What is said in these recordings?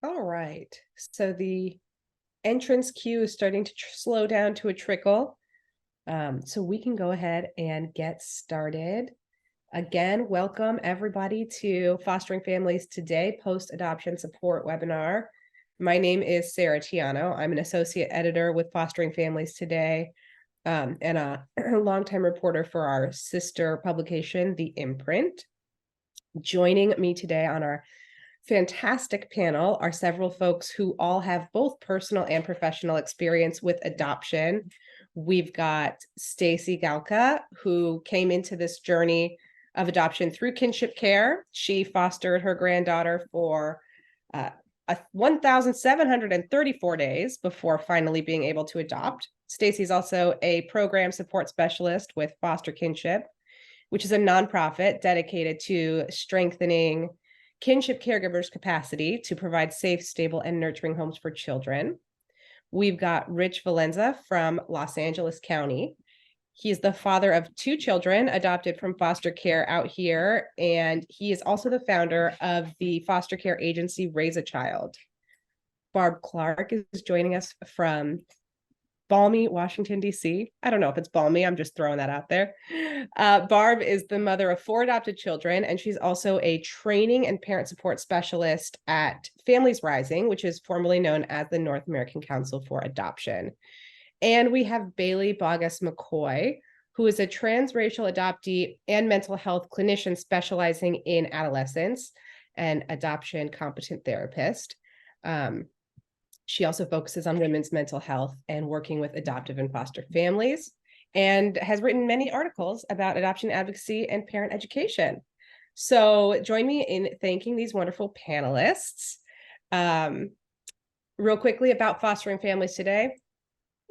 All right. So the entrance queue is starting to slow down to a trickle. So we can go ahead and get started. Again, welcome everybody to Fostering Families Today post-adoption support webinar. My name is Sarah Tiano. I'm an associate editor with Fostering Families Today and a longtime reporter for our sister publication, The Imprint. Joining me today on our fantastic panel are several folks who all have both personal and professional experience with adoption. We've got Stacy Galka, who came into this journey of adoption through kinship care. She fostered her granddaughter for 1,734 days before finally being able to adopt. Stacy's also a program support specialist with Foster Kinship, which is a nonprofit dedicated to strengthening kinship caregivers' capacity to provide safe, stable, and nurturing homes for children. We've got Rich Valenza from Los Angeles County. He's the father of 2 children adopted from foster care out here, and he is also the founder of the foster care agency Raise a Child. Barb Clark is joining us from balmy Washington, D.C. I don't know if it's balmy. I'm just throwing that out there. Barb is the mother of 4 adopted children, and she's also a training and parent support specialist at Families Rising, which is formerly known as the North American Council for Adoption. And we have Bailey Bogus McCoy, who is a transracial adoptee and mental health clinician specializing in adolescence and adoption competent therapist. She also focuses on women's mental health and working with adoptive and foster families, and has written many articles about adoption advocacy and parent education. So join me in thanking these wonderful panelists. Real quickly about Fostering Families Today.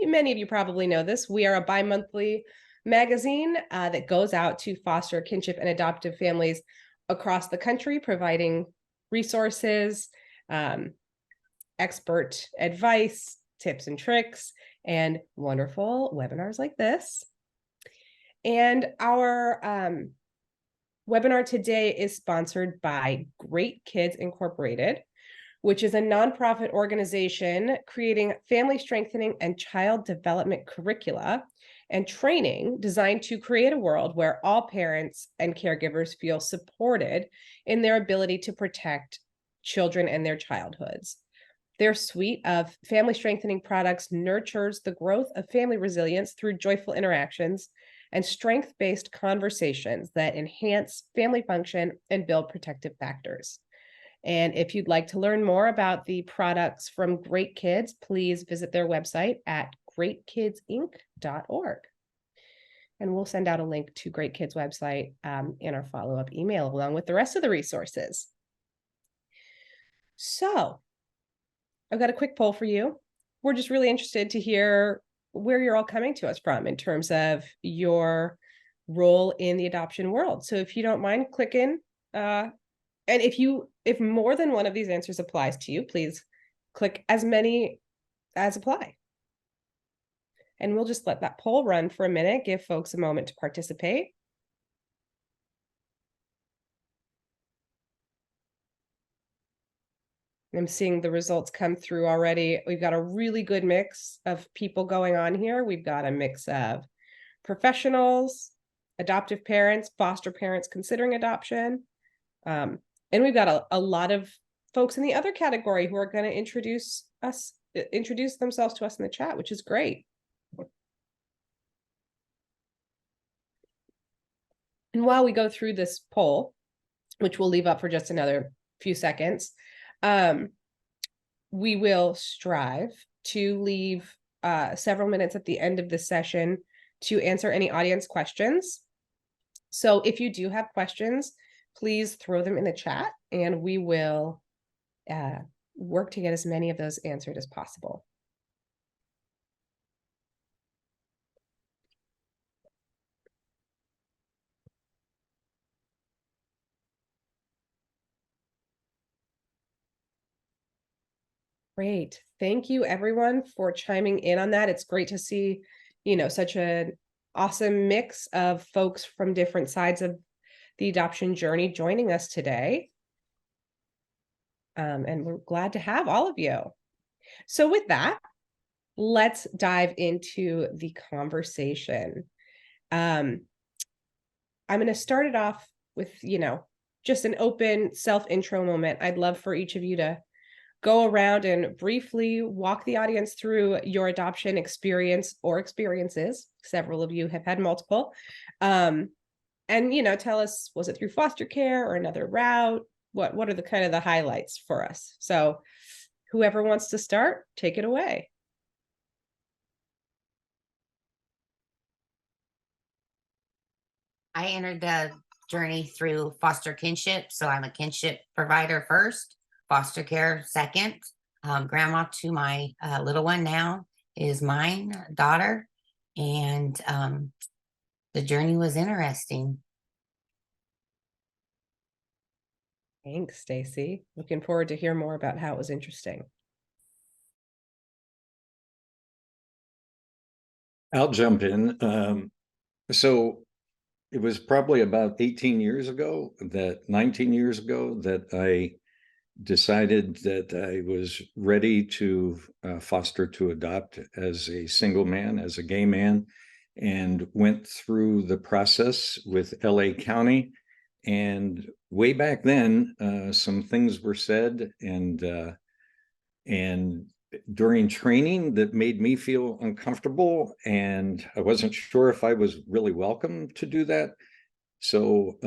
Many of you probably know this. We are a bi-monthly magazine that goes out to foster, kinship, and adoptive families across the country, providing resources, expert advice, tips and tricks, and wonderful webinars like this. And our webinar today is sponsored by Great Kids Incorporated, which is a nonprofit organization creating family strengthening and child development curricula and training designed to create a world where all parents and caregivers feel supported in their ability to protect children and their childhoods. Their suite of family strengthening products nurtures the growth of family resilience through joyful interactions and strength-based conversations that enhance family function and build protective factors. And if you'd like to learn more about the products from Great Kids, please visit their website at greatkidsinc.org. And we'll send out a link to Great Kids website in our follow-up email, along with the rest of the resources. So I've got a quick poll for you. We're just really interested to hear where you're all coming to us from in terms of your role in the adoption world. So if you don't mind clicking, and if more than one of these answers applies to you, please click as many as apply. And we'll just let that poll run for a minute, give folks a moment to participate. I'm seeing the results come through already. We've got a really good mix of people going on here. We've got a mix of professionals, adoptive parents, foster parents considering adoption. And we've got a lot of folks in the other category who are going to introduce themselves to us in the chat, which is great. And while we go through this poll, which we'll leave up for just another few seconds, we will strive to leave several minutes at the end of the session to answer any audience questions. So if you do have questions, please throw them in the chat and we will work to get as many of those answered as possible. Great. Thank you everyone for chiming in on that. It's great to see, such an awesome mix of folks from different sides of the adoption journey joining us today. And we're glad to have all of you. So with that, let's dive into the conversation. Um, I'm going to start it off with, just an open self-intro moment. I'd love for each of you to go around and briefly walk the audience through your adoption experience or experiences. Several of you have had multiple. And tell us, was it through foster care or another route? What are the kind of the highlights for us? So whoever wants to start, take it away. I entered the journey through foster kinship. So I'm a kinship provider first, foster care second. Grandma to my little one now is mine daughter. And the journey was interesting. Thanks, Stacy. Looking forward to hear more about how it was interesting. I'll jump in. So it was probably about 19 years ago that I decided that I was ready to foster to adopt as a single man, as a gay man, and went through the process with LA County. And way back then, some things were said and during training that made me feel uncomfortable, and I wasn't sure if I was really welcome to do that. So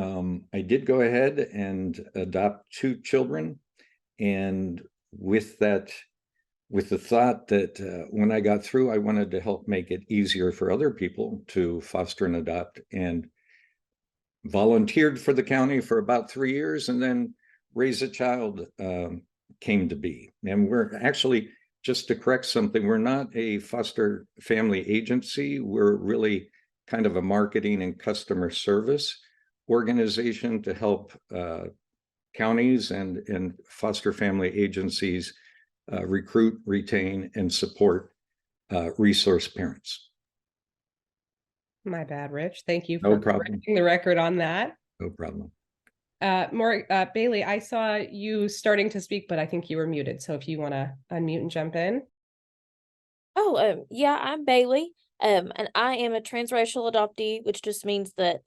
I did go ahead and adopt 2 children, and with the thought that when I got through, I wanted to help make it easier for other people to foster and adopt, and volunteered for the county for about 3 years, and then Raise a Child came to be. And we're actually, just to correct something, we're not a foster family agency. We're really kind of a marketing and customer service organization to help counties and foster family agencies recruit, retain, and support resource parents. My bad, Rich. Thank you No for problem. correcting the record on that. No problem. Bailey, I saw you starting to speak, but I think you were muted. So if you want to unmute and jump in. Oh, yeah, I'm Bailey. And I am a transracial adoptee, which just means that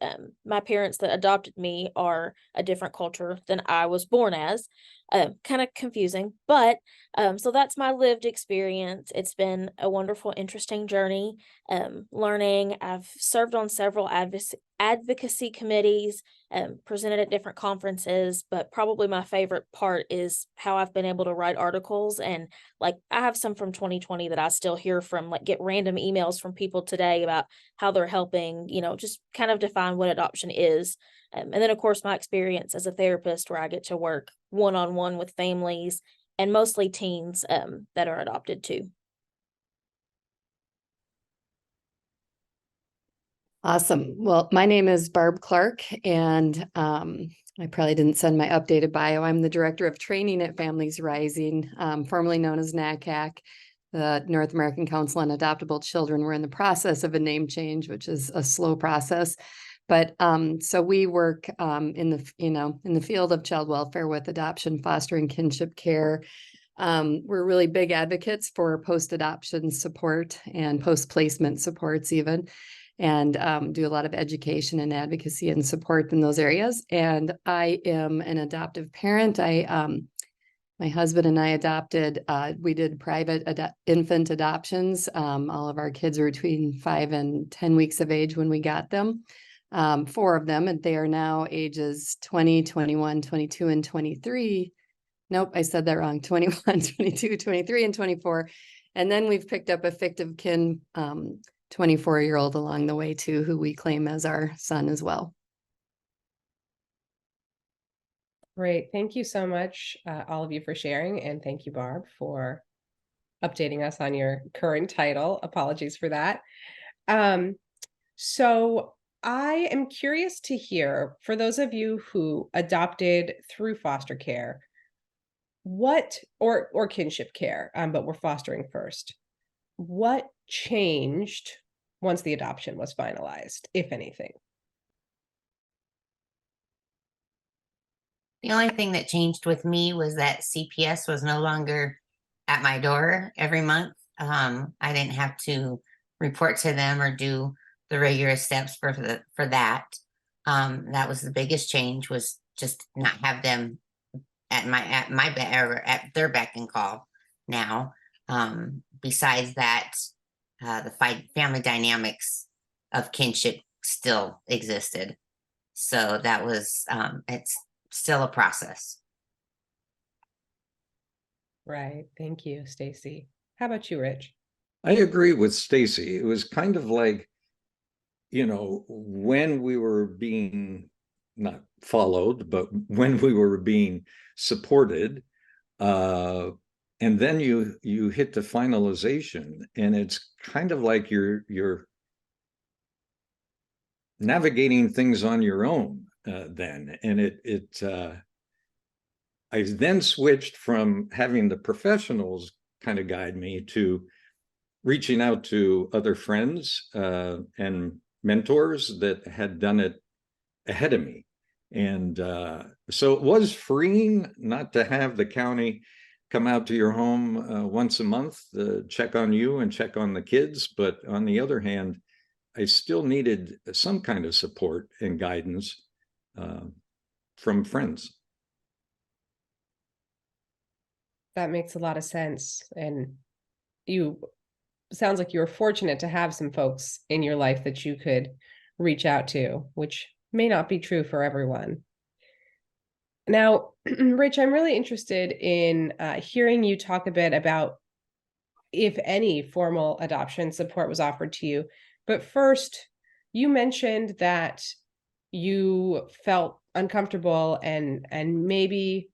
my parents that adopted me are a different culture than I was born as. Kind of confusing, but so that's my lived experience. It's been a wonderful, interesting journey. Learning. I've served on several advocacy committees, presented at different conferences, but probably my favorite part is how I've been able to write articles. And like I have some from 2020 that I still hear from, like get random emails from people today about how they're helping, just kind of define what adoption is. And then of course my experience as a therapist where I get to work one-on-one with families and mostly teens that are adopted too. Awesome. Well, my name is Barb Clark, and I probably didn't send my updated bio. I'm the Director of Training at Families Rising, formerly known as NACAC, the North American Council on Adoptable Children. We're in the process of a name change, which is a slow process. But so we work in the field of child welfare with adoption, foster, and kinship care. We're really big advocates for post-adoption support and post-placement supports even, and do a lot of education and advocacy and support in those areas. And I am an adoptive parent. My husband and I adopted, we did private infant adoptions. All of our kids were between 5 and 10 weeks of age when we got them. 4 of them, and they are now ages 20, 21, 22, and 23. Nope, I said that wrong. 21, 22, 23, and 24. And then we've picked up a fictive kin 24-year-old along the way too, who we claim as our son as well. Great. Thank you so much, all of you, for sharing. And thank you, Barb, for updating us on your current title. Apologies for that. So I am curious to hear, for those of you who adopted through foster care, or kinship care, but we're fostering first, what changed once the adoption was finalized, if anything? The only thing that changed with me was that CPS was no longer at my door every month. I didn't have to report to them or do the regular steps for that. That was the biggest change, was just not have them at or at their beck and call now. Besides that, the family dynamics of kinship still existed. So that was it's still a process. Right. Thank you, Stacy. How about you, Rich? I agree with Stacy. It was kind of like, when we were being not followed, but when we were being supported, and then you hit the finalization, and it's kind of like you're navigating things on your own then, and I then switched from having the professionals kind of guide me to reaching out to other friends and mentors that had done it ahead of me. And so it was freeing not to have the county come out to your home once a month, check on you and check on the kids. But on the other hand, I still needed some kind of support and guidance from friends. That makes a lot of sense. And you sounds like you were fortunate to have some folks in your life that you could reach out to, which may not be true for everyone. Now, Rich, I'm really interested in hearing you talk a bit about if any formal adoption support was offered to you. But first, you mentioned that you felt uncomfortable and maybe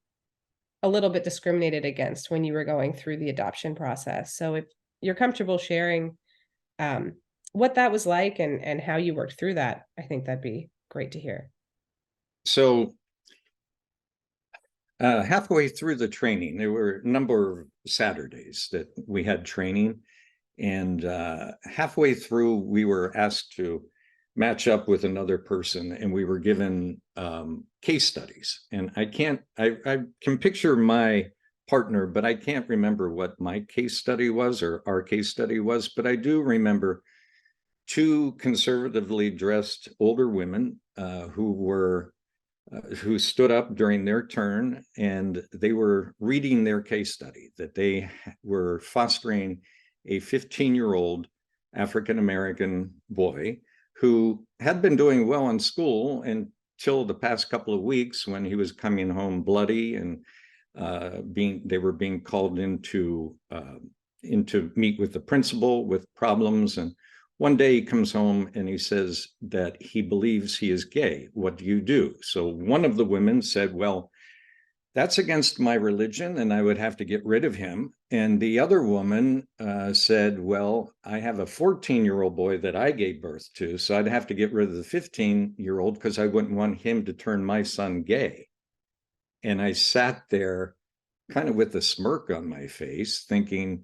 a little bit discriminated against when you were going through the adoption process. So if you're comfortable sharing what that was like and how you worked through that, I think that'd be great to hear. So halfway through the training, there were a number of Saturdays that we had training, and halfway through, we were asked to match up with another person, and we were given case studies. And I can picture my partner, but I can't remember what my case study was or our case study was. But I do remember two conservatively dressed older women who stood up during their turn, and they were reading their case study that they were fostering a 15-year-old African-American boy who had been doing well in school until the past couple of weeks, when he was coming home bloody, and they were being called in to meet with the principal with problems. And one day he comes home and he says that he believes he is gay. What do you do? So one of the women said, well, that's against my religion and I would have to get rid of him. And the other woman said, well, I have a 14-year-old boy that I gave birth to, so I'd have to get rid of the 15-year-old because I wouldn't want him to turn my son gay. And I sat there kind of with a smirk on my face thinking,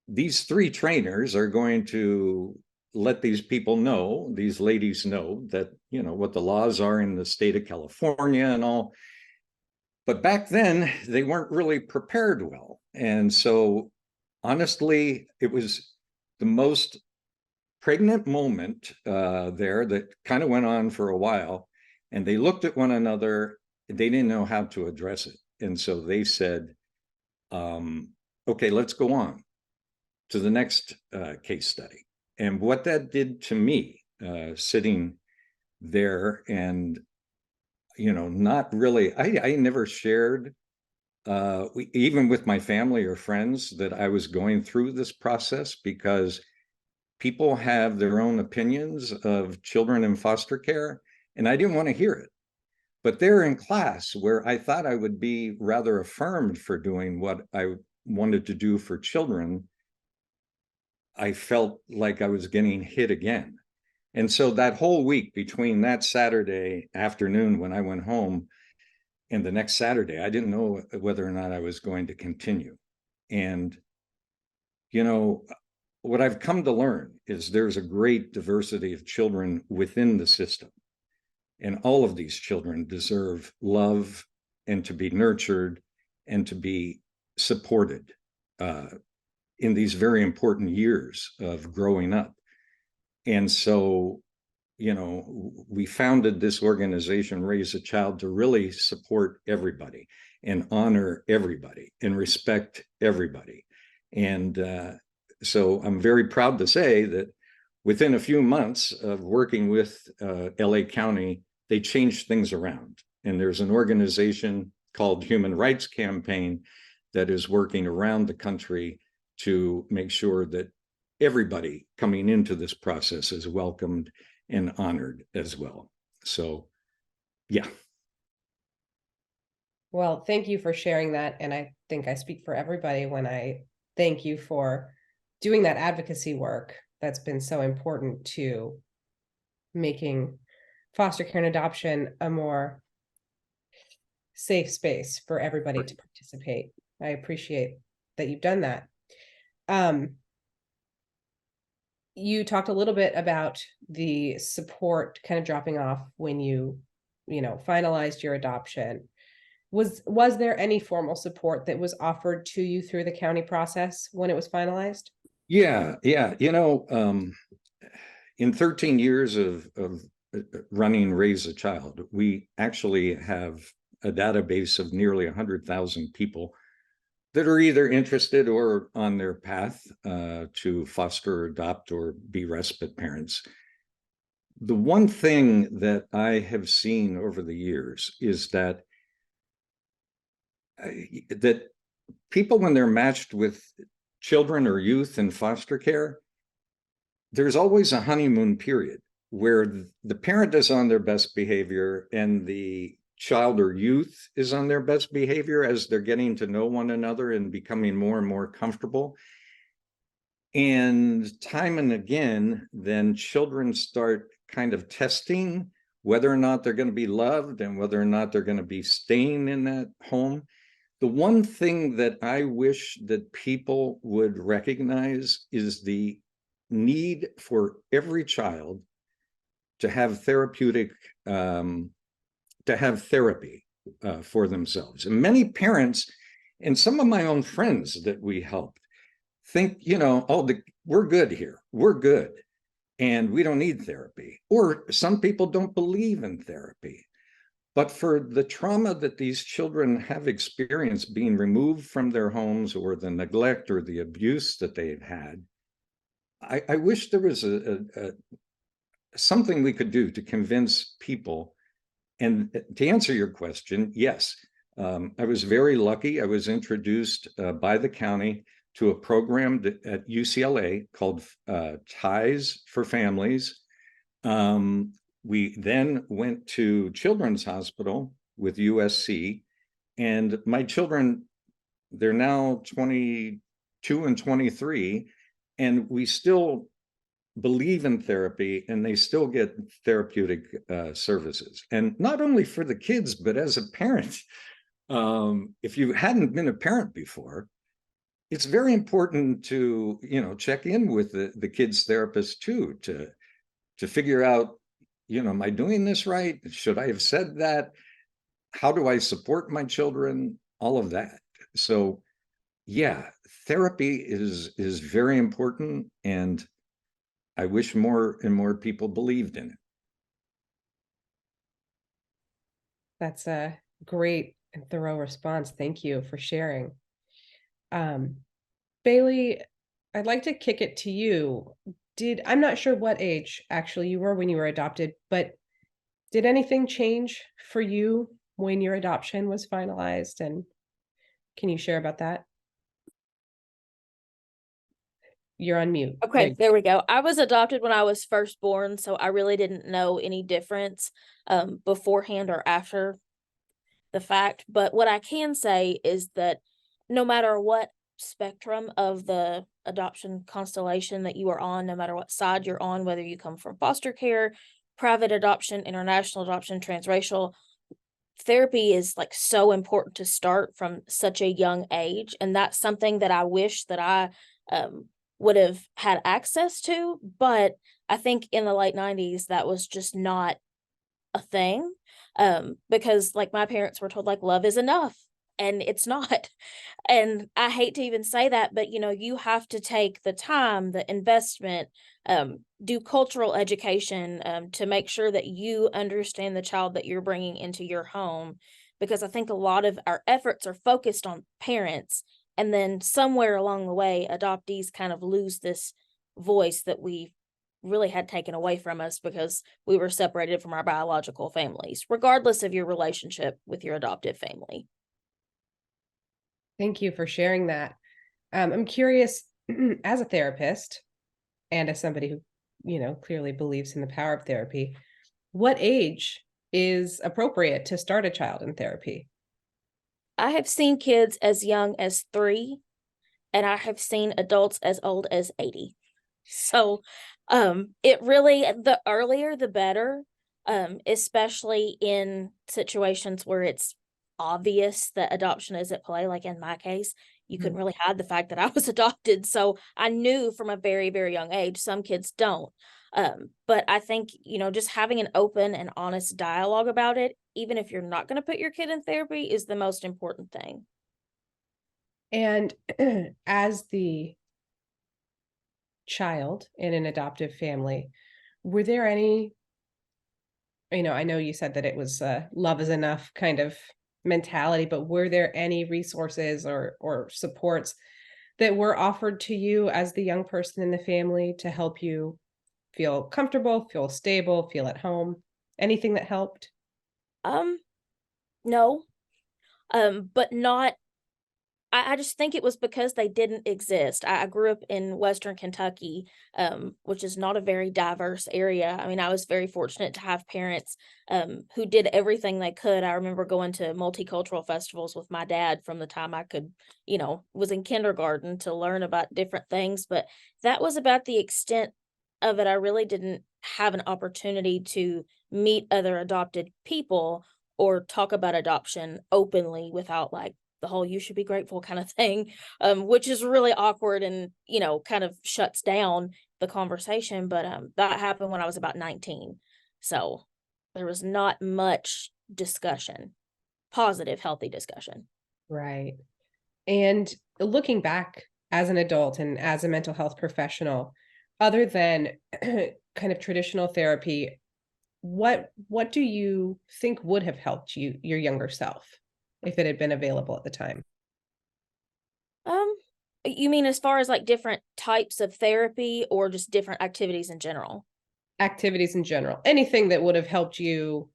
these three trainers are going to let these people know, these ladies know that, what the laws are in the state of California and all. But back then, they weren't really prepared well. And so, honestly, it was the most pregnant moment there that kind of went on for a while. And they looked at one another. They didn't know how to address it. And so they said, okay, let's go on to the next case study. And what that did to me, sitting there and not really, I never shared, even with my family or friends, that I was going through this process, because people have their own opinions of children in foster care, and I didn't want to hear it. But they're in class where I thought I would be rather affirmed for doing what I wanted to do for children. I felt like I was getting hit again. And so that whole week between that Saturday afternoon when I went home and the next Saturday, I didn't know whether or not I was going to continue. And, what I've come to learn is there's a great diversity of children within the system. And all of these children deserve love and to be nurtured and to be supported in these very important years of growing up. And so, you know, we founded this organization, Raise a Child, to really support everybody and honor everybody and respect everybody. And so I'm very proud to say that within a few months of working with LA County, they changed things around. And there's an organization called Human Rights Campaign that is working around the country to make sure that everybody coming into this process is welcomed and honored as well. So, yeah. Well, thank you for sharing that. And I think I speak for everybody when I thank you for doing that advocacy work that's been so important to making foster care and adoption a more safe space for everybody to participate. I appreciate that you've done that. You talked a little bit about the support kind of dropping off when you finalized your adoption. Was there any formal support that was offered to you through the county process when it was finalized? Yeah. In 13 years of running Raise a Child, we actually have a database of nearly 100,000 people that are either interested or on their path to foster, adopt, or be respite parents. The one thing that I have seen over the years is that people, when they're matched with children or youth in foster care, there's always a honeymoon period where the parent is on their best behavior and the child or youth is on their best behavior as they're getting to know one another and becoming more and more comfortable. And time and again, then children start kind of testing whether or not they're going to be loved and whether or not they're going to be staying in that home. The one thing that I wish that people would recognize is the need for every child to have therapy for themselves. And many parents and some of my own friends that we helped think, we're good here. We're good. And we don't need therapy. Or some people don't believe in therapy. But for the trauma that these children have experienced being removed from their homes, or the neglect or the abuse that they've had, I wish there was something we could do to convince people. And to answer your question, yes, I was very lucky. I was introduced by the county to a program at UCLA called Ties for Families. We then went to Children's Hospital with USC, and my children, they're now 22 and 23, and we still believe in therapy, and they still get therapeutic services. And not only for the kids, but as a parent, if you hadn't been a parent before, it's very important to check in with the kids' therapist too, to figure out, am I doing this right? Should I have said that? How do I support my children? All of that. So yeah, therapy is very important, and I wish more and more people believed in it. That's a great and thorough response. Thank you for sharing. Bailey, I'd like to kick it to you. I'm not sure what age actually you were when you were adopted, but did anything change for you when your adoption was finalized? And can you share about that? You're on mute. Okay, there we go. I was adopted when I was first born, so I really didn't know any difference beforehand or after the fact. But what I can say is that no matter what spectrum of the adoption constellation that you are on, no matter what side you're on, whether you come from foster care, private adoption, international adoption, transracial, therapy is like so important to start from such a young age. And that's something that I wish that I would have had access to. But I think in the late 90s, that was just not a thing. Because like my parents were told like love is enough, and it's not. And I hate to even say that, but you have to take the time, the investment, do cultural education, to make sure that you understand the child that you're bringing into your home. Because I think a lot of our efforts are focused on parents, and then somewhere along the way, adoptees kind of lose this voice that we really had taken away from us because we were separated from our biological families, regardless of your relationship with your adoptive family. Thank you for sharing that. I'm curious, as a therapist and as somebody who, clearly believes in the power of therapy, what age is appropriate to start a child in therapy? I have seen kids as young as 3, and I have seen adults as old as 80. So, it really, the earlier the better, especially in situations where it's obvious that adoption is at play. Like in my case, you couldn't really hide the fact that I was adopted. So I knew from a very, very young age. Some kids don't. But I think, just having an open and honest dialogue about it, even if you're not going to put your kid in therapy, is the most important thing. And as the child in an adoptive family, were there any, I know you said that it was love is enough kind of mentality, but were there any resources or supports that were offered to you as the young person in the family to help you feel comfortable, feel stable, feel at home? Anything that helped? Um, no, but not. I just think it was because they didn't exist. I grew up in Western Kentucky, which is not a very diverse area. I mean, I was very fortunate to have parents who did everything they could. I remember going to multicultural festivals with my dad from the time I could, was in kindergarten to learn about different things. But that was about the extent of it. I really didn't have an opportunity to meet other adopted people or talk about adoption openly without like the whole "you should be grateful" kind of thing, which is really awkward and, kind of shuts down the conversation. But that happened when I was about 19. So there was not much discussion, positive, healthy discussion. Right. And looking back as an adult and as a mental health professional, other than kind of traditional therapy, what do you think would have helped your younger self if it had been available at the time? Um, you mean as far as like different types of therapy or just different activities in general? Activities in general, anything that would have helped you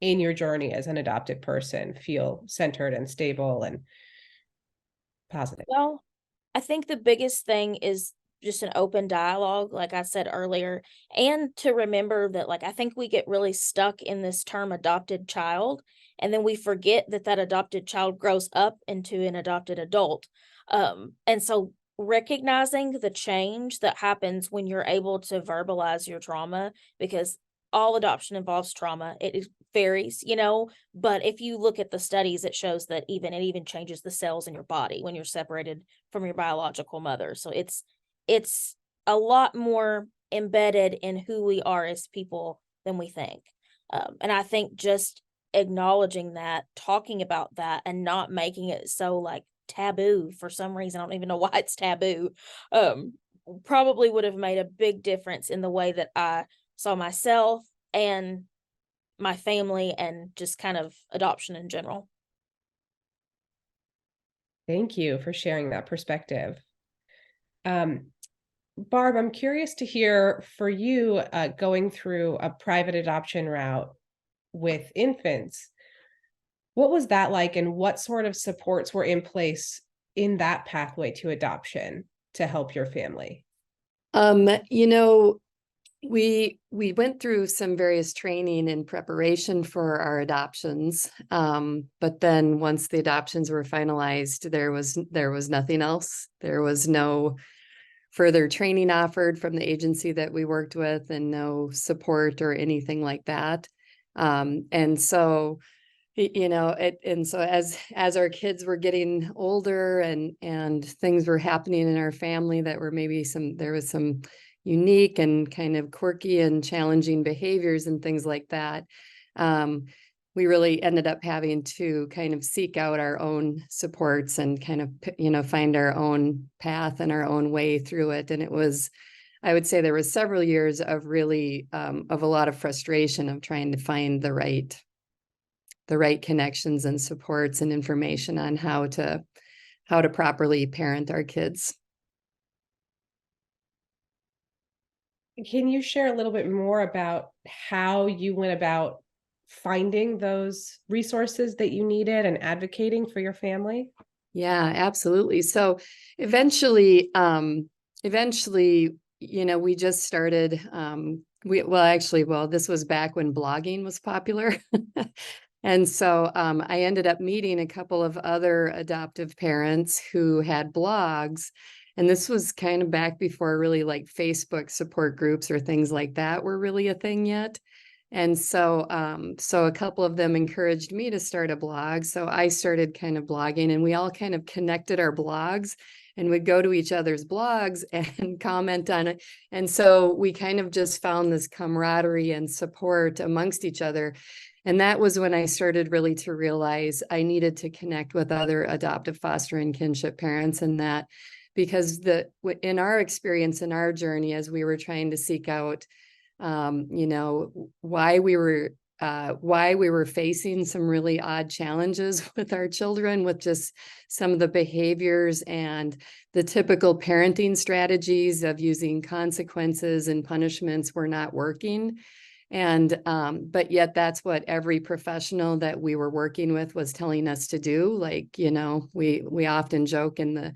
in your journey as an adopted person feel centered and stable and positive. Well, I think the biggest thing is just an open dialogue, like I said earlier, and to remember that, like, I think we get really stuck in this term adopted child, and then we forget that that adopted child grows up into an adopted adult. And so recognizing the change that happens when you're able to verbalize your trauma, because all adoption involves trauma. Varies, but if you look at the studies, it shows that it even changes the cells in your body when you're separated from your biological mother. So it's a lot more embedded in who we are as people than we think. And I think just acknowledging that, talking about that, and not making it so like taboo for some reason. I don't even know why it's taboo. Um, Probably would have made a big difference in the way that I saw myself and my family and just kind of adoption in general. Thank you for sharing that perspective. Um, Barb, I'm curious to hear for you going through a private adoption route with infants. What was that like, and what sort of supports were in place in that pathway to adoption to help your family? You know, we went through some various training in preparation for our adoptions. But then once the adoptions were finalized, there was nothing else. There was no further training offered from the agency that we worked with, and no support or anything like that. And so and so as our kids were getting older and things were happening in our family that were there was some unique and kind of quirky and challenging behaviors and things like that. we really ended up having to kind of seek out our own supports and kind of, find our own path and our own way through it. And it was, I would say there was several years of really, of a lot of frustration of trying to find the right connections and supports and information on how to properly parent our kids. Can you share a little bit more about how you went about finding those resources that you needed and advocating for your family? Yeah, absolutely. So eventually, we just started, this was back when blogging was popular. And so I ended up meeting a couple of other adoptive parents who had blogs. And this was kind of back before really like Facebook support groups or things like that were really a thing yet. And so, so a couple of them encouraged me to start a blog. So I started kind of blogging, and we all kind of connected our blogs and would go to each other's blogs and comment on it. And so we kind of just found this camaraderie and support amongst each other. And that was when I started really to realize I needed to connect with other adoptive, foster, and kinship parents, and that because in our experience, in our journey, as we were trying to seek out, why we were facing some really odd challenges with our children, with just some of the behaviors and the typical parenting strategies of using consequences and punishments were not working. And, but yet that's what every professional that we were working with was telling us to do. Like, we often joke in the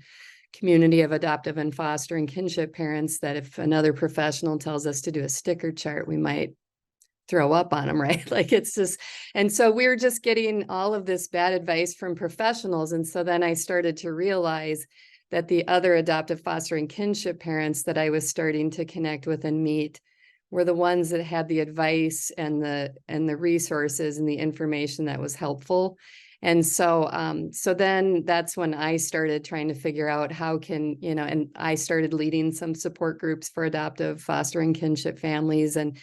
community of adoptive and foster and kinship parents that if another professional tells us to do a sticker chart, we might throw up on them, right? Like it's just, and so we were just getting all of this bad advice from professionals. And so then I started to realize that the other adoptive, foster, and kinship parents that I was starting to connect with and meet were the ones that had the advice and the resources and the information that was helpful. And so, so then that's when I started trying to figure out how can, and I started leading some support groups for adoptive, foster, and kinship families. And,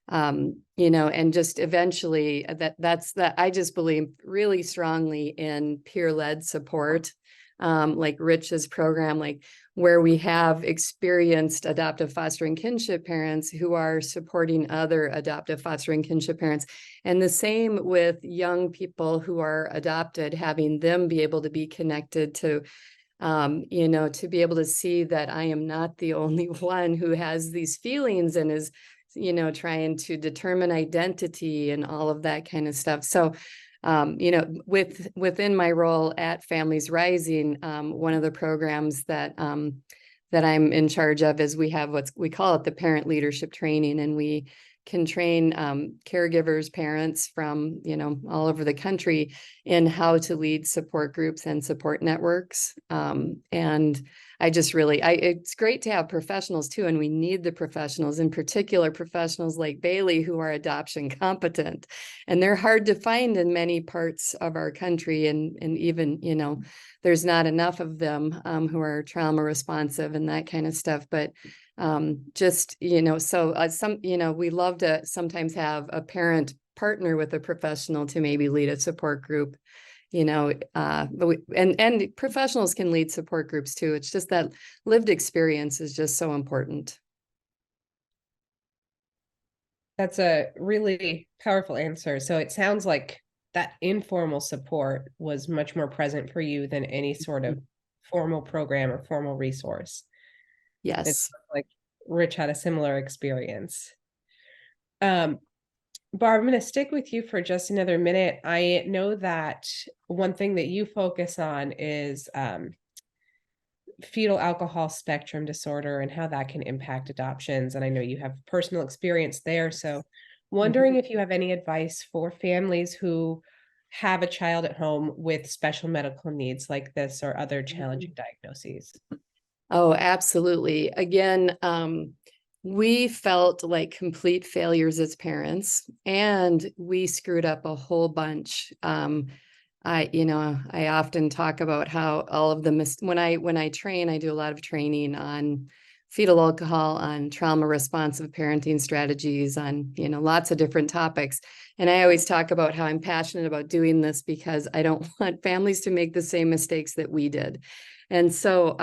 and just eventually that's I just believe really strongly in peer-led support, like Rich's program, like where we have experienced adoptive, foster, and kinship parents who are supporting other adoptive, foster, and kinship parents. And the same with young people who are adopted, having them be able to be connected to, to be able to see that I am not the only one who has these feelings and is, trying to determine identity and all of that kind of stuff. So, within my role at Families Rising, one of the programs that that I'm in charge of is we have we call it the parent leadership training, and we can train caregivers, parents from all over the country in how to lead support groups and support networks. And I just really, it's great to have professionals too, and we need the professionals, in particular professionals like Bailey who are adoption competent, and they're hard to find in many parts of our country, and even there's not enough of them who are trauma responsive and that kind of stuff. But just so we love to sometimes have a parent partner with a professional to maybe lead a support group. But and professionals can lead support groups too. It's just that lived experience is just so important. That's a really powerful answer. So it sounds like that informal support was much more present for you than any sort of formal program or formal resource. Yes. It's like Rich had a similar experience. Barb, I'm going to stick with you for just another minute. I know that one thing that you focus on is fetal alcohol spectrum disorder and how that can impact adoptions. And I know you have personal experience there. So wondering if you have any advice for families who have a child at home with special medical needs like this or other challenging diagnoses. Oh, absolutely. Again, we felt like complete failures as parents, and we screwed up a whole bunch. I often talk about how all of the when I train, I do a lot of training on fetal alcohol, on trauma responsive parenting strategies, on, lots of different topics. And I always talk about how I'm passionate about doing this because I don't want families to make the same mistakes that we did. And so,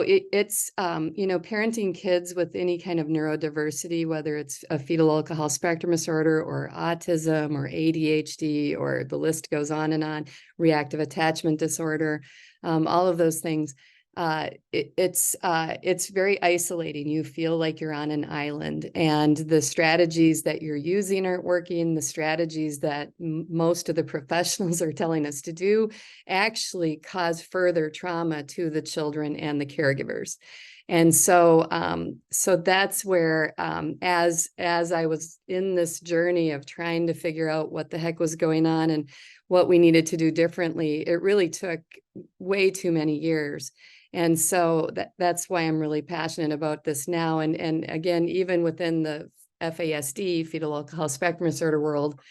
it's parenting kids with any kind of neurodiversity, whether it's a fetal alcohol spectrum disorder or autism or ADHD, or the list goes on, reactive attachment disorder, all of those things. It's very isolating. You feel like you're on an island, and the strategies that you're using aren't working. The strategies that most of the professionals are telling us to do actually cause further trauma to the children and the caregivers. And so, that's where, as I was in this journey of trying to figure out what the heck was going on and what we needed to do differently, it really took way too many years. And so that's why I'm really passionate about this now. And again, even within the FASD, fetal alcohol spectrum disorder world,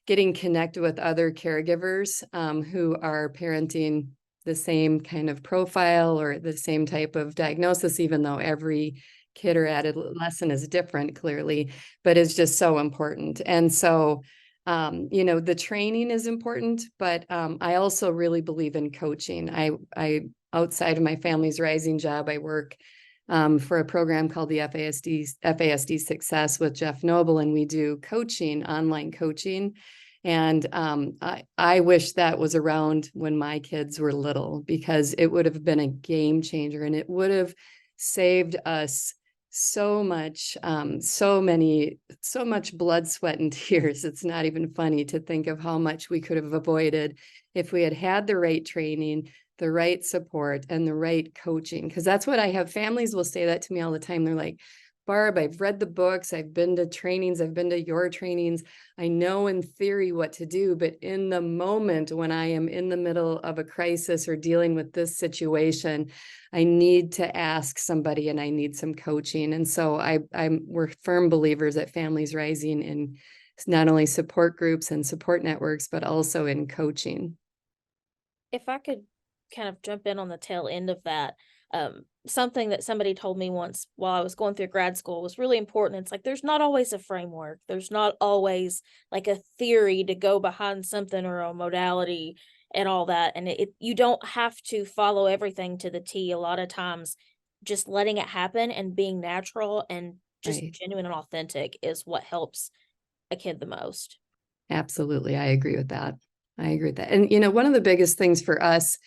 getting connected with other caregivers who are parenting the same kind of profile or the same type of diagnosis, even though every kid or adolescent is different, clearly, but is just so important. And so, the training is important, but I also really believe in coaching. I outside of my Family's Rising job, I work for a program called the FASD Success with Jeff Noble, and we do coaching, online coaching. And I wish that was around when my kids were little, because it would have been a game changer, and it would have saved us so much, so much blood, sweat, and tears. It's not even funny to think of how much we could have avoided if we had had the right training, the right support, and the right coaching. Because that's what I have. Families will say that to me all the time. They're like, Barb, I've read the books, I've been to trainings, I've been to your trainings. I know in theory what to do, but in the moment when I am in the middle of a crisis or dealing with this situation, I need to ask somebody and I need some coaching. And so we're firm believers at Families Rising in not only support groups and support networks, but also in coaching. If I could kind of jump in on the tail end of that, something that somebody told me once while I was going through grad school was really important. It's like, there's not always a framework. There's not always like a theory to go behind something or a modality and all that. And you don't have to follow everything to the T. A lot of times just letting it happen and being natural and just Right. genuine and authentic is what helps a kid the most. Absolutely. I agree with that. And, one of the biggest things for us,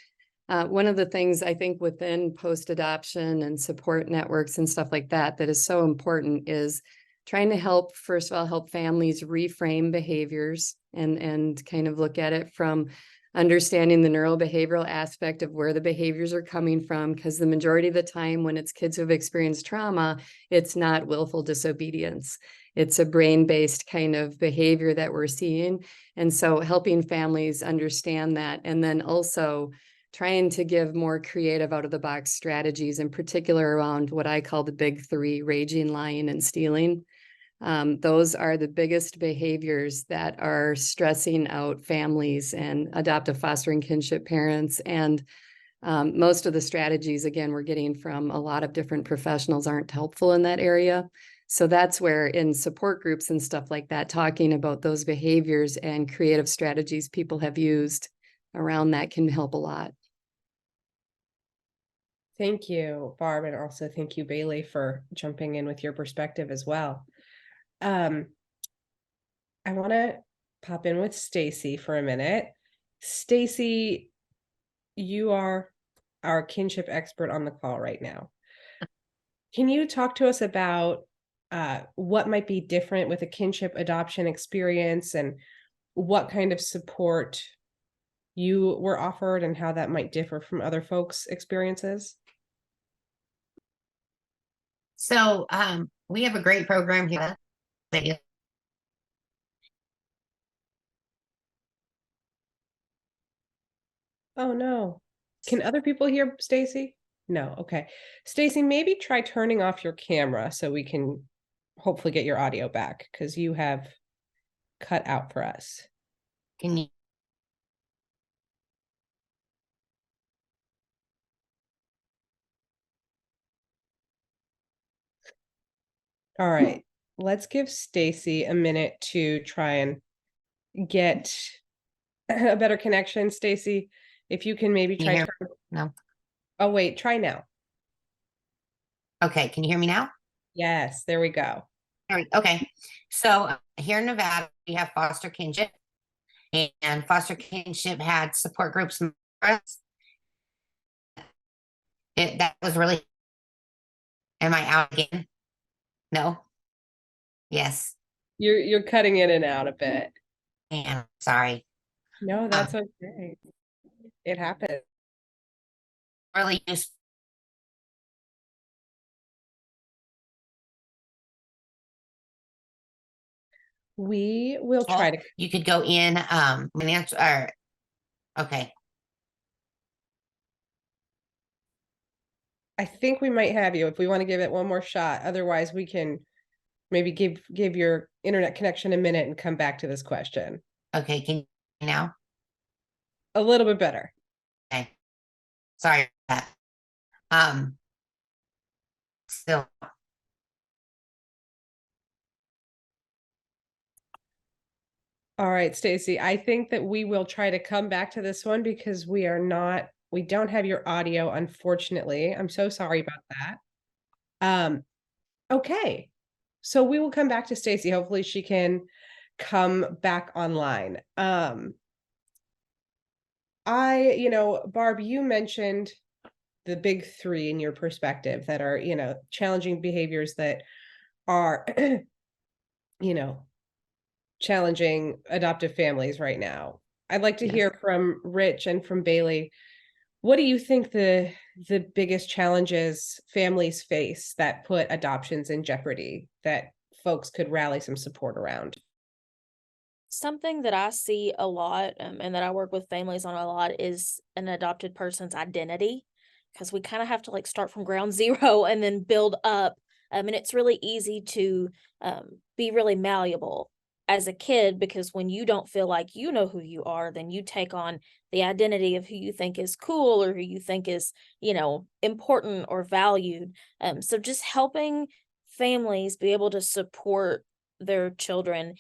one of the things I think within post-adoption and support networks and stuff like that is so important is trying to first of all, help families reframe behaviors and kind of look at it from understanding the neurobehavioral aspect of where the behaviors are coming from. Because the majority of the time when it's kids who have experienced trauma, it's not willful disobedience. It's a brain-based kind of behavior that we're seeing. And so helping families understand that, and then also trying to give more creative out-of-the-box strategies, in particular around what I call the big three: raging, lying, and stealing. Those are the biggest behaviors that are stressing out families and adoptive, fostering, kinship parents. And most of the strategies, again, we're getting from a lot of different professionals, aren't helpful in that area. So that's where in support groups and stuff like that, talking about those behaviors and creative strategies people have used around that can help a lot. Thank you, Barb, and also thank you, Bailey, for jumping in with your perspective as well. I want to pop in with Stacy for a minute. Stacy, you are our kinship expert on the call right now. Can you talk to us about what might be different with a kinship adoption experience and what kind of support you were offered and how that might differ from other folks' experiences? So we have a great program here. Oh no. Can other people hear Stacy? No. Okay. Stacy, maybe try turning off your camera so we can hopefully get your audio back, because you have cut out for us. Can you? All right. Let's give Stacy a minute to try and get a better connection. Stacy, if you can maybe Can you try. hear me? No. Oh, wait, try now. Okay. Can you hear me now? Yes, there we go. Okay. So here in Nevada, we have foster kinship, and foster kinship had support groups. For us. That was really. Am I out again? No. Yes. You're cutting in and out a bit. And sorry. No, that's okay. It happens. Really just We will try to. you could go in answer or okay. I think we might have you if we want to give it one more shot. Otherwise, we can maybe give your internet connection a minute and come back to this question. Okay, can you now? A little bit better. Okay. Sorry about that. Still All right, Stacy, I think that we will try to come back to this one because we don't have your audio, unfortunately. I'm so sorry about that. Okay. So we will come back to Stacy. Hopefully she can come back online. Barb, you mentioned the big three in your perspective that are, challenging behaviors that are, challenging adoptive families right now. I'd like to Yes. hear from Rich and from Bailey. What do you think the biggest challenges families face that put adoptions in jeopardy that folks could rally some support around? Something that I see a lot, and that I work with families on a lot is an adopted person's identity, because we kind of have to like start from ground zero and then build up. And it's really easy to be really malleable as a kid, because when you don't feel like you know who you are, then you take on the identity of who you think is cool or who you think is, important or valued. So just helping families be able to support their children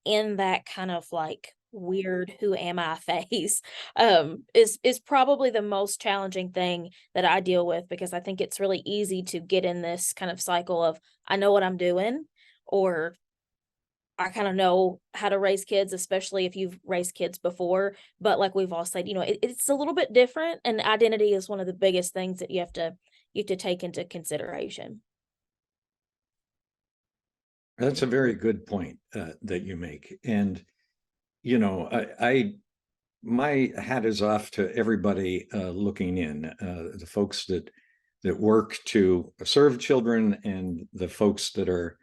in that kind of like weird who am I phase is probably the most challenging thing that I deal with, because I think it's really easy to get in this kind of cycle of I know what I'm doing, or I kind of know how to raise kids, especially if you've raised kids before. But like we've all said, it's a little bit different, and identity is one of the biggest things that you have to take into consideration. That's a very good point that you make. And, I my hat is off to everybody looking in, the folks that work to serve children and the folks that are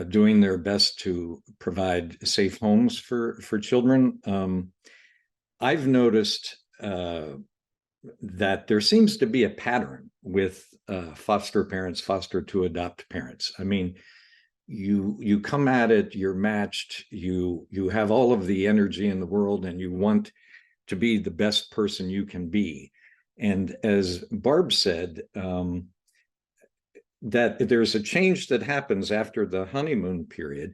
doing their best to provide safe homes for children. I've noticed that there seems to be a pattern with foster parents, foster to adopt parents. I mean, you come at it, you're matched, you have all of the energy in the world, and you want to be the best person you can be. And as Barb said, that there's a change that happens after the honeymoon period.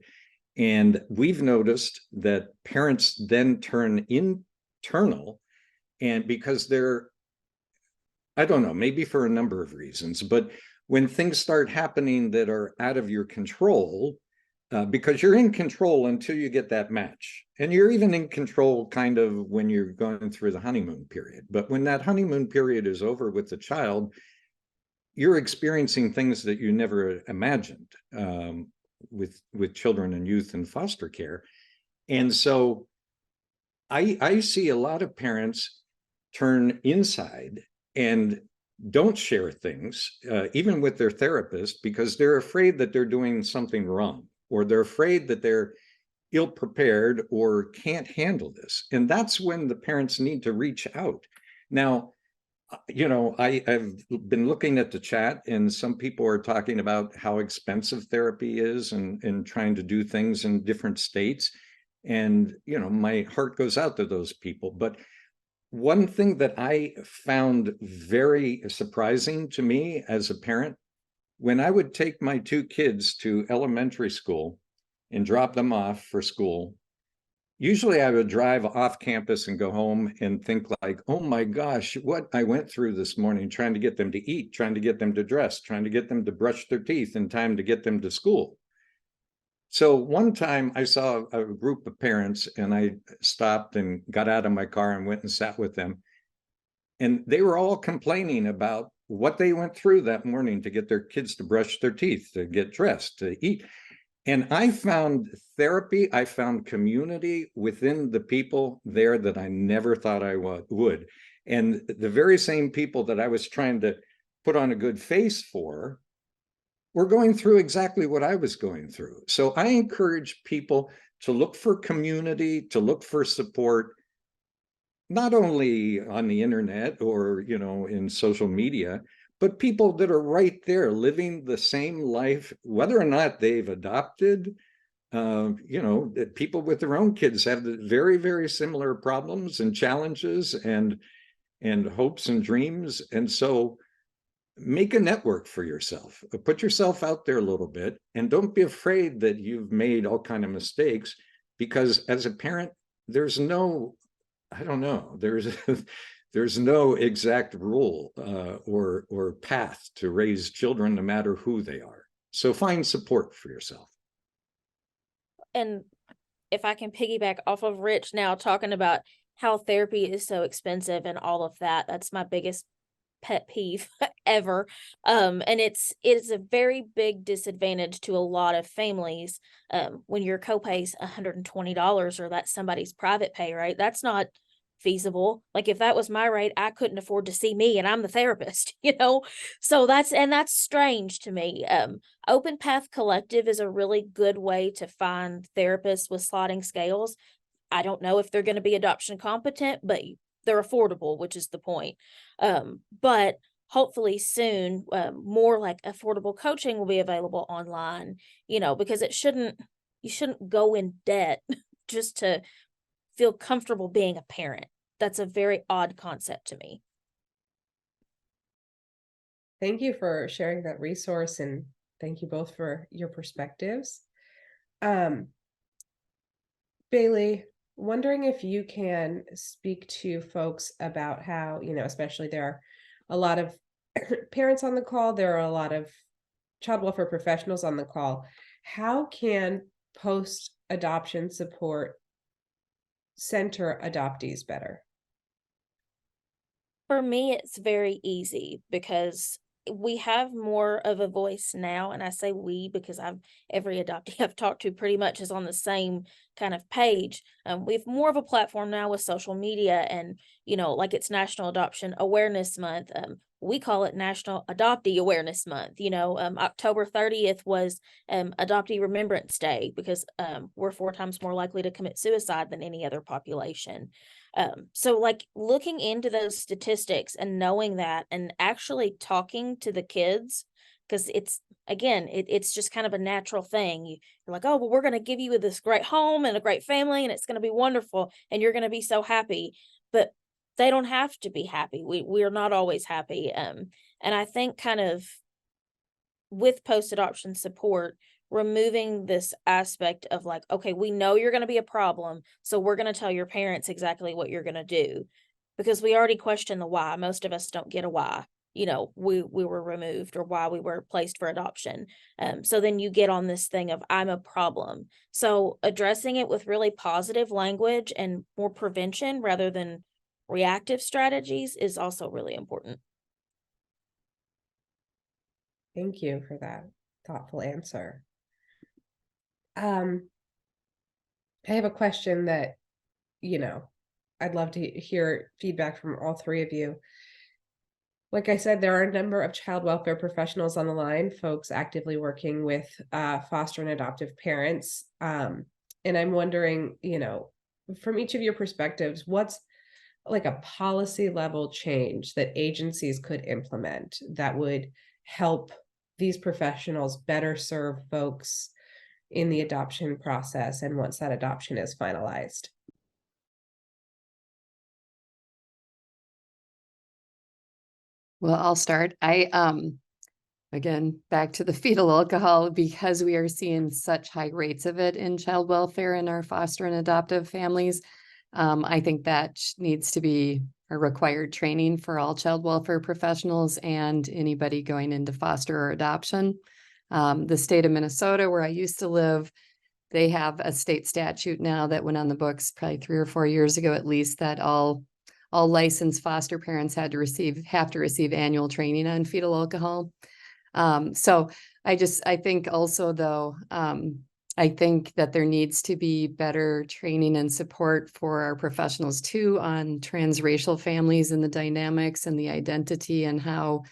And we've noticed that parents then turn internal, and because they're, I don't know, maybe for a number of reasons, but when things start happening that are out of your control, because you're in control until you get that match. And you're even in control kind of when you're going through the honeymoon period. But when that honeymoon period is over with the child, you're experiencing things that you never imagined with children and youth in foster care. And so I see a lot of parents turn inside and don't share things, even with their therapist, because they're afraid that they're doing something wrong, or they're afraid that they're ill-prepared or can't handle this. And that's when the parents need to reach out. Now, I've been looking at the chat, and some people are talking about how expensive therapy is and trying to do things in different states. And, my heart goes out to those people. But one thing that I found very surprising to me as a parent when I would take my two kids to elementary school and drop them off for school, usually I would drive off campus and go home and think like, oh my gosh, what I went through this morning trying to get them to eat, trying to get them to dress, trying to get them to brush their teeth in time to get them to school. So one time I saw a group of parents and I stopped and got out of my car and went and sat with them. And they were all complaining about what they went through that morning to get their kids to brush their teeth, to get dressed, to eat. And I found therapy, I found community within the people there that I never thought I would. And the very same people that I was trying to put on a good face for were going through exactly what I was going through. So I encourage people to look for community, to look for support, not only on the internet or, you know, in social media, but people that are right there living the same life, whether or not they've adopted. You know, people with their own kids have very, very similar problems and challenges and hopes and dreams. And so make a network for yourself, put yourself out there a little bit, and don't be afraid that you've made all kind of mistakes, because as a parent, there's no, I don't know, there's no exact rule or path to raise children, no matter who they are. So find support for yourself. And if I can piggyback off of Rich now talking about how therapy is so expensive and all of that, that's my biggest pet peeve ever. And it's a very big disadvantage to a lot of families when your copay's $120 or that's somebody's private pay, right? That's not feasible. Like if that was my rate, I couldn't afford to see me and I'm the therapist, you know? So that's strange to me. Open Path Collective is a really good way to find therapists with sliding scales. I don't know if they're going to be adoption competent, but they're affordable, which is the point. But hopefully soon, more like affordable coaching will be available online, you know, because you shouldn't go in debt just to feel comfortable being a parent. That's a very odd concept to me. Thank you for sharing that resource, and thank you both for your perspectives. Bailey, wondering if you can speak to folks about how, you know, especially there are a lot of parents on the call, there are a lot of child welfare professionals on the call. How can post-adoption support center adoptees better? For me, it's very easy because we have more of a voice now, and I say we because every adoptee I've talked to pretty much is on the same kind of page. We have more of a platform now with social media, and you know, like it's National Adoption Awareness Month. We call it National Adoptee Awareness Month. You know, October 30th was Adoptee Remembrance Day because we're 4 times more likely to commit suicide than any other population. So like looking into those statistics and knowing that and actually talking to the kids, because it's just kind of a natural thing. You're like, oh, well, we're going to give you this great home and a great family and it's going to be wonderful and you're going to be so happy. But they don't have to be happy. We're not always happy. And I think kind of with post-adoption support, removing this aspect of like, okay, we know you're going to be a problem, so we're going to tell your parents exactly what you're going to do, because we already question the why. Most of us don't get a why, you know, we were removed or why we were placed for adoption. So then you get on this thing of I'm a problem. So addressing it with really positive language and more prevention rather than reactive strategies is also really important. Thank you for that thoughtful answer. I have a question that, you know, I'd love to hear feedback from all three of you. Like I said, there are a number of child welfare professionals on the line, folks actively working with foster and adoptive parents. And I'm wondering, you know, from each of your perspectives, what's like a policy level change that agencies could implement that would help these professionals better serve folks in the adoption process and once that adoption is finalized? Well, I'll start. again, back to the fetal alcohol, because we are seeing such high rates of it in child welfare in our foster and adoptive families. I think that needs to be a required training for all child welfare professionals and anybody going into foster or adoption. The state of Minnesota, where I used to live, they have a state statute now that went on the books probably 3 or 4 years ago, at least, that all licensed foster parents have to receive annual training on fetal alcohol. So I think also though, I think that there needs to be better training and support for our professionals too on transracial families and the dynamics and the identity and how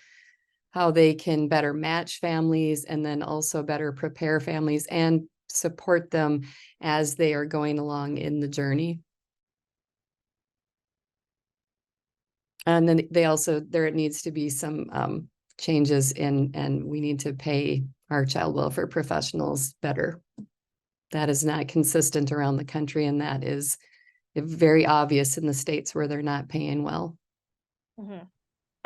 they can better match families, and then also better prepare families and support them as they are going along in the journey. And then there needs to be some changes and we need to pay our child welfare professionals better. That is not consistent around the country, and that is very obvious in the states where they're not paying well. Mhm.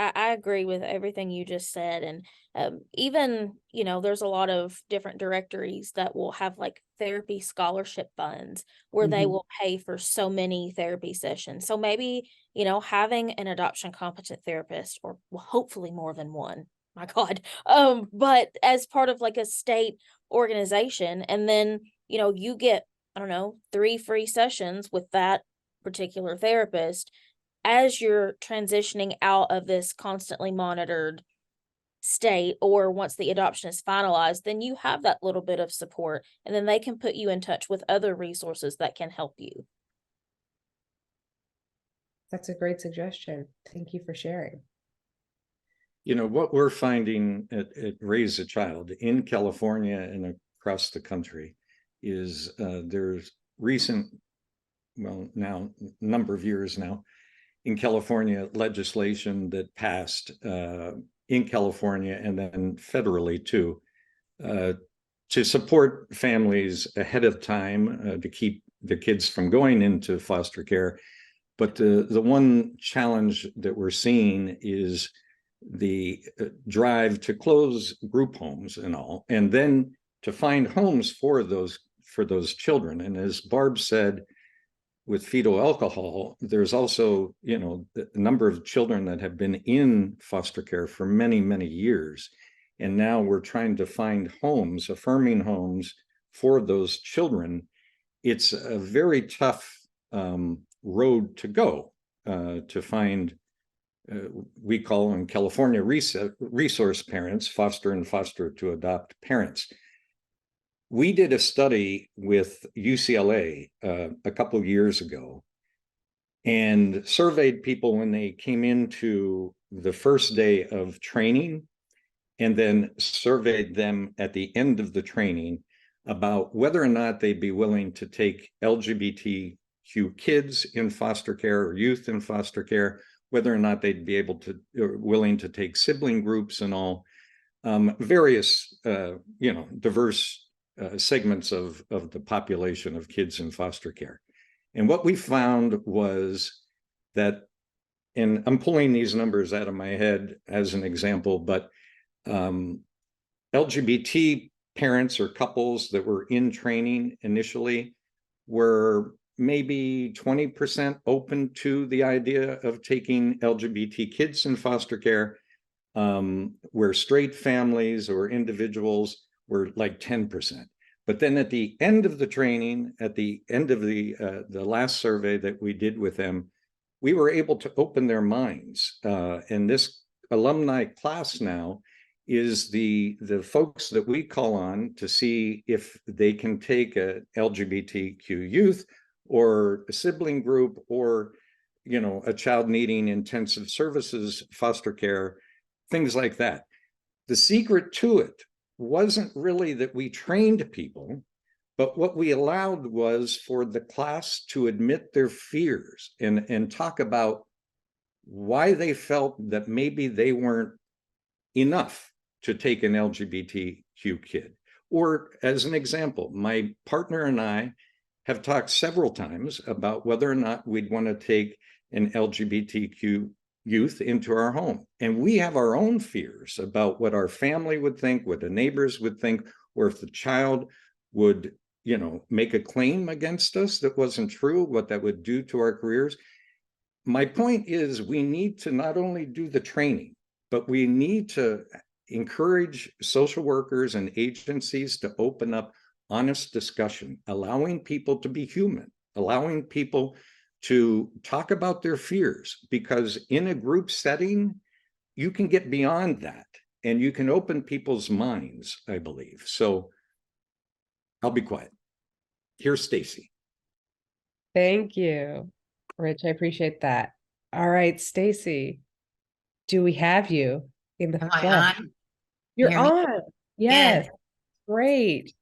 I agree with everything you just said. And even, there's a lot of different directories that will have like therapy scholarship funds where they Mhm. will pay for so many therapy sessions. So maybe, having an adoption competent therapist, or well, hopefully more than one, my God. But as part of like a state organization, and then, you get, I don't know, 3 free sessions with that particular therapist as you're transitioning out of this constantly monitored state, or once the adoption is finalized, then you have that little bit of support, and then they can put you in touch with other resources that can help you. That's a great suggestion. Thank you for sharing. What we're finding at Raise a Child in California and across the country is there's recent, well, now number of years now, in California legislation that passed in California and then federally too, to support families ahead of time to keep the kids from going into foster care. But the one challenge that we're seeing is the drive to close group homes and all, and then to find homes for those children. And as Barb said, with fetal alcohol, there's also, the number of children that have been in foster care for many, many years. And now we're trying to find homes, affirming homes for those children. It's a very tough road to go to find, we call in California resource parents, foster and foster to adopt parents. We did a study with UCLA a couple of years ago and surveyed people when they came into the first day of training, and then surveyed them at the end of the training about whether or not they'd be willing to take LGBTQ kids in foster care or youth in foster care, whether or not they'd be able to, or willing to take sibling groups and all, various, diverse segments of the population of kids in foster care. And what we found was that, and I'm pulling these numbers out of my head as an example, but LGBT parents or couples that were in training initially were maybe 20% open to the idea of taking LGBT kids in foster care, where straight families or individuals were like 10%. But then at the end of the training, at the end of the last survey that we did with them, we were able to open their minds. And this alumni class now is the folks that we call on to see if they can take a LGBTQ youth or a sibling group, or a child needing intensive services, foster care, things like that. The secret to it wasn't really that we trained people, but what we allowed was for the class to admit their fears and talk about why they felt that maybe they weren't enough to take an LGBTQ kid. Or as an example, my partner and I have talked several times about whether or not we'd want to take an LGBTQ youth into our home. And we have our own fears about what our family would think, what the neighbors would think, or if the child would, make a claim against us that wasn't true, what that would do to our careers. My point is, we need to not only do the training, but we need to encourage social workers and agencies to open up honest discussion, allowing people to be human, allowing people to talk about their fears, because in a group setting, you can get beyond that and you can open people's minds, I believe. So I'll be quiet. Here's Stacy. Thank you, Rich. I appreciate that. All right, Stacy, do we have you in the Am I flesh? on? You're Hear me? on. Yes, Good. great.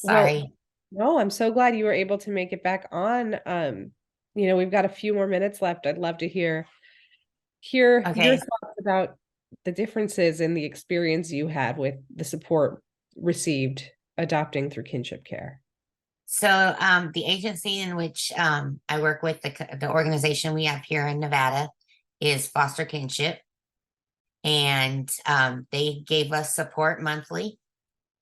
Well, Sorry. no, I'm so glad you were able to make it back on. We've got a few more minutes left. I'd love to hear your Okay. thoughts about the differences in the experience you had with the support received adopting through kinship care. So the agency in which I work with, the organization we have here in Nevada, is Foster Kinship. And they gave us support monthly.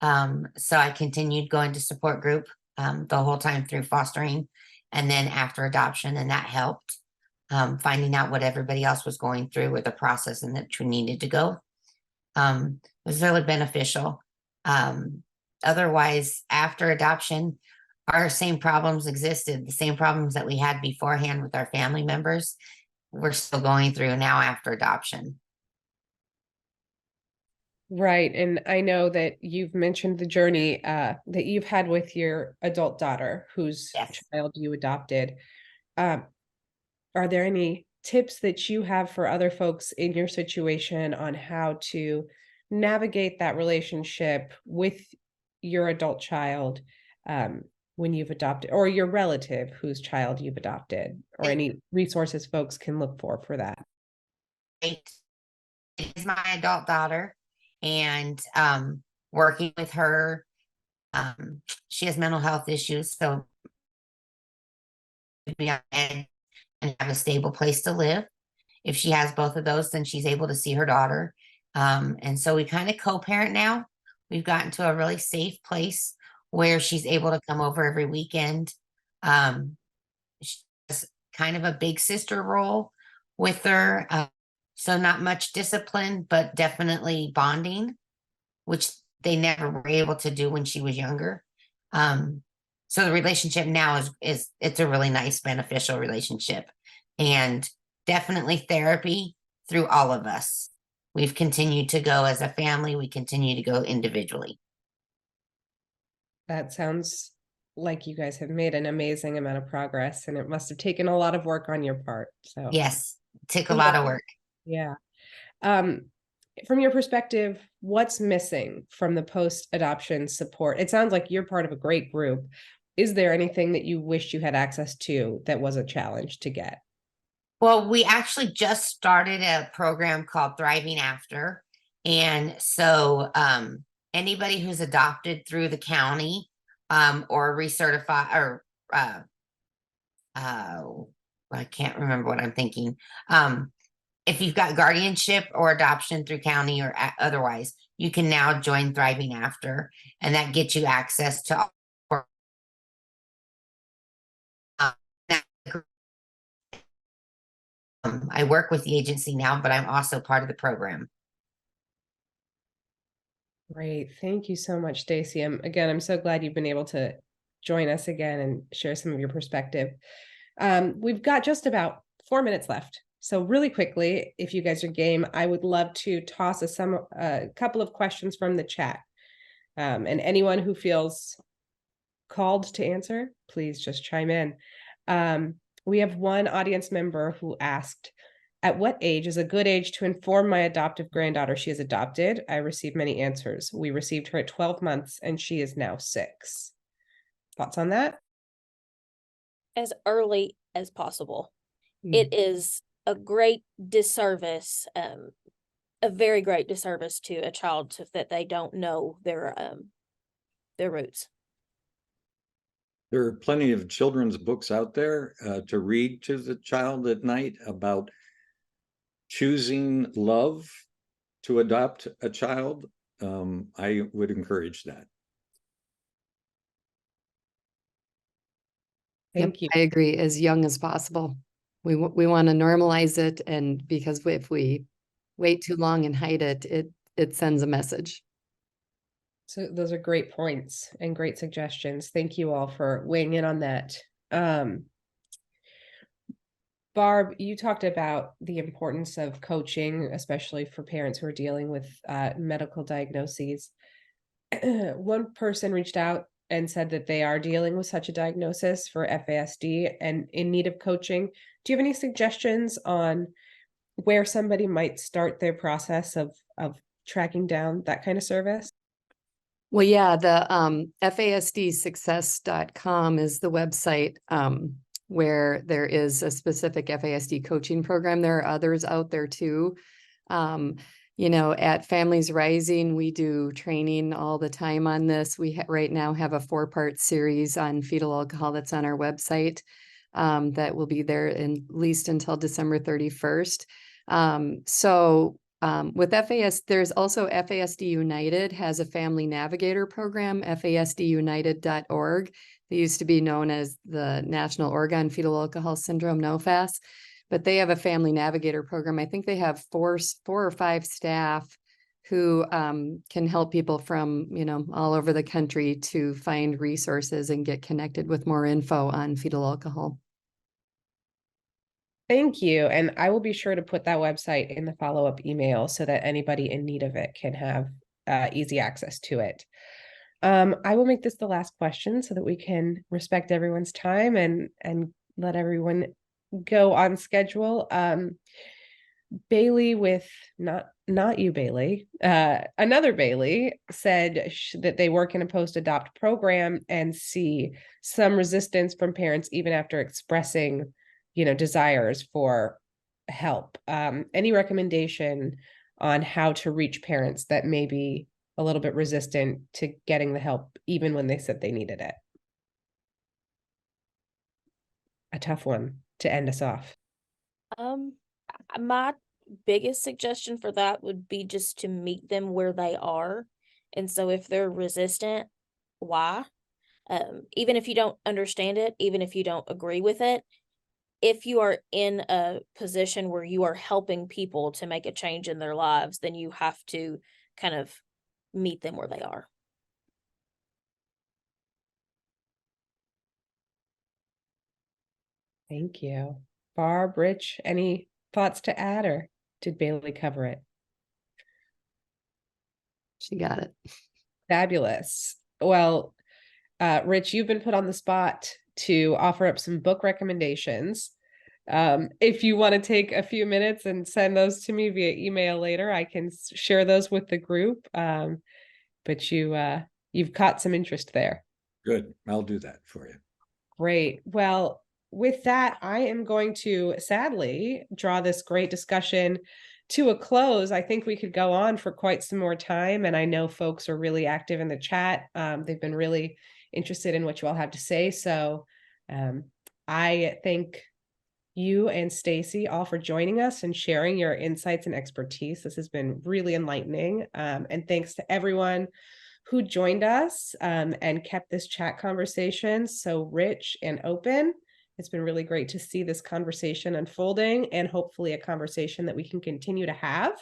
So I continued going to support group the whole time through fostering and then after adoption, and that helped. Finding out what everybody else was going through with the process and that we needed to go was really beneficial. Otherwise, after adoption, our same problems existed, the same problems that we had beforehand with our family members, we're still going through now after adoption. Right. And I know that you've mentioned the journey that you've had with your adult daughter, whose Yes. child you adopted. Are there any tips that you have for other folks in your situation on how to navigate that relationship with your adult child when you've adopted, or your relative whose child you've adopted, or any resources folks can look for that? It is my adult daughter, and working with her, she has mental health issues, so be on edge and have a stable place to live. If she has both of those, then she's able to see her daughter. And so we kind of co-parent now. We've gotten to a really safe place where she's able to come over every weekend. She has kind of a big sister role with her. So not much discipline, but definitely bonding, which they never were able to do when she was younger. So the relationship now is it's a really nice, beneficial relationship, and definitely therapy through all of us. We've continued to go as a family. We continue to go individually. That sounds like you guys have made an amazing amount of progress, and it must have taken a lot of work on your part. So Yes, it took a lot of work. yeah. From your perspective, what's missing from the post-adoption support? It sounds like you're part of a great group. Is there anything that you wish you had access to that was a challenge to get? Well, we actually just started a program called Thriving After. And so anybody who's adopted through the county or recertify or I can't remember what I'm thinking. If you've got guardianship or adoption through county or otherwise, you can now join Thriving After, and that gets you access to I work with the agency now, but I'm also part of the program. Great. Thank you so much, Stacy. I'm so glad you've been able to join us again and share some of your perspective. We've got just about 4 minutes left. So really quickly, if you guys are game, I would love to toss a couple of questions from the chat. And anyone who feels called to answer, please just chime in. We have one audience member who asked, at what age is a good age to inform my adoptive granddaughter she is adopted? I received many answers. We received her at 12 months and she is now 6. Thoughts on that? As early as possible. It is a great disservice, a very great disservice to a child that they don't know their roots. There are plenty of children's books out there to read to the child at night about choosing love to adopt a child, I would encourage that. Thank you. I agree, as young as possible. We want to normalize it, and because if we wait too long and hide it, it sends a message. So those are great points and great suggestions. Thank you all for weighing in on that. Barb, you talked about the importance of coaching, especially for parents who are dealing with medical diagnoses. One person reached out and said that they are dealing with such a diagnosis for FASD and in need of coaching. Do you have any suggestions on where somebody might start their process of tracking down that kind of service? Well, yeah, the FASDsuccess.com is the website where there is a specific FASD coaching program. There are others out there too. You know, at Families Rising, we do training all the time on this. We right now have a 4-part series on fetal alcohol that's on our website that will be there at least until December 31st. With FAS, there's also FASD United has a family navigator program, FASDunited.org. They used to be known as the National Oregon Fetal Alcohol Syndrome, NOFAS, but they have a family navigator program. I think they have four or five staff who can help people from, you know, all over the country to find resources and get connected with more info on fetal alcohol. Thank you. And I will be sure to put that website in the follow-up email so that anybody in need of it can have easy access to it. I will make this the last question so that we can respect everyone's time and let everyone go on schedule. Bailey with not you, Bailey, another Bailey said that they work in a post-adopt program and see some resistance from parents even after expressing, you know, desires for help. Any recommendation on how to reach parents that may be a little bit resistant to getting the help even when they said they needed it? A tough one to end us off. My biggest suggestion for that would be just to meet them where they are. And so if they're resistant, why? Even if you don't understand it, even if you don't agree with it, if you are in a position where you are helping people to make a change in their lives, then you have to kind of meet them where they are. Thank you. Barb, Rich, any thoughts to add, or did Bailey cover it? She got it. Fabulous. Well, Rich, you've been put on the spot to offer up some book recommendations. If you want to take a few minutes and send those to me via email later, I can share those with the group. But you've caught some interest there. Good. I'll do that for you. Great. Well, with that, I am going to sadly draw this great discussion to a close. I think we could go on for quite some more time, and I know folks are really active in the chat. They've been really interested in what you all have to say. So I thank you and Stacy all for joining us and sharing your insights and expertise. This has been really enlightening. And thanks to everyone who joined us and kept this chat conversation so rich and open. It's been really great to see this conversation unfolding, and hopefully a conversation that we can continue to have.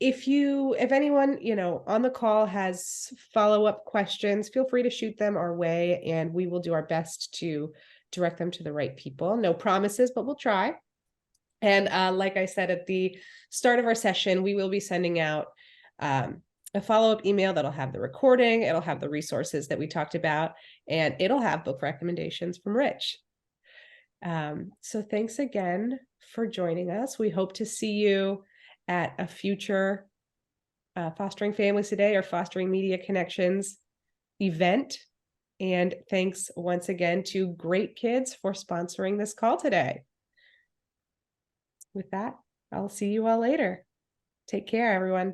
If anyone, you know, on the call has follow-up questions, feel free to shoot them our way and we will do our best to direct them to the right people. No promises, but we'll try. And like I said at the start of our session, we will be sending out a follow-up email that'll have the recording, it'll have the resources that we talked about, and it'll have book recommendations from Rich. So thanks again for joining us. We hope to see you at a future Fostering Families Today or Fostering Media Connections event. And thanks once again to Great Kids for sponsoring this call today. With that, I'll see you all later. Take care, everyone.